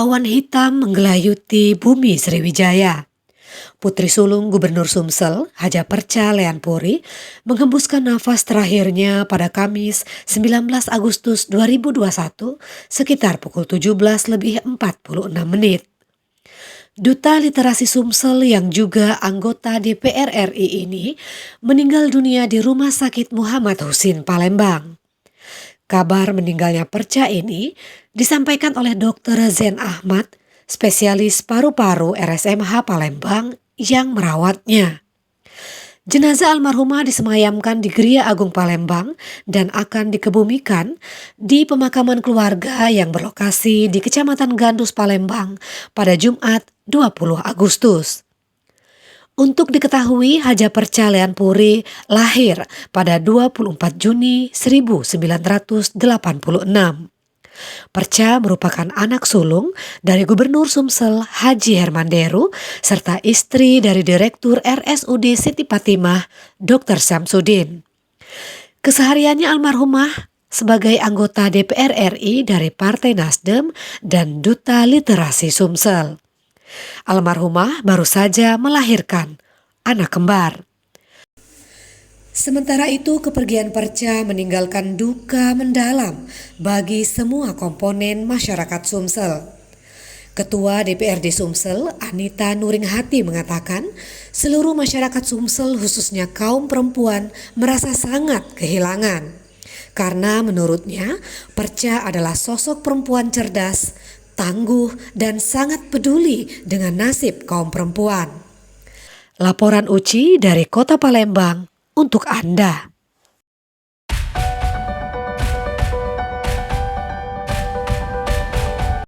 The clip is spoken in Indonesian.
Awan hitam menggelayuti bumi Sriwijaya. Putri sulung Gubernur Sumsel, Haja Perca Leanpuri, menghembuskan nafas terakhirnya pada Kamis 19 Agustus 2021 sekitar pukul 17:46. Duta Literasi Sumsel yang juga anggota DPR RI ini meninggal dunia di Rumah Sakit Muhammad Husin, Palembang. Kabar meninggalnya Perca ini disampaikan oleh Dr. Zen Ahmad, spesialis paru-paru RSMH Palembang yang merawatnya. Jenazah almarhumah disemayamkan di Geria Agung Palembang dan akan dikebumikan di pemakaman keluarga yang berlokasi di Kecamatan Gandus, Palembang pada Jumat 20 Agustus. Untuk diketahui, Haja Perca Leanpuri lahir pada 24 Juni 1986. Perca merupakan anak sulung dari Gubernur Sumsel Haji Hermanderu serta istri dari Direktur RSUD Siti Fatimah Dr. Syamsuddin. Kesehariannya almarhumah sebagai anggota DPR RI dari Partai Nasdem dan Duta Literasi Sumsel. Almarhumah baru saja melahirkan anak kembar. Sementara itu, kepergian Perca meninggalkan duka mendalam bagi semua komponen masyarakat Sumsel. Ketua DPRD Sumsel, Anita Nuringhati, mengatakan seluruh masyarakat Sumsel khususnya kaum perempuan merasa sangat kehilangan. Karena menurutnya, Perca adalah sosok perempuan cerdas, tangguh, dan sangat peduli dengan nasib kaum perempuan. Laporan Uci dari Kota Palembang untuk Anda.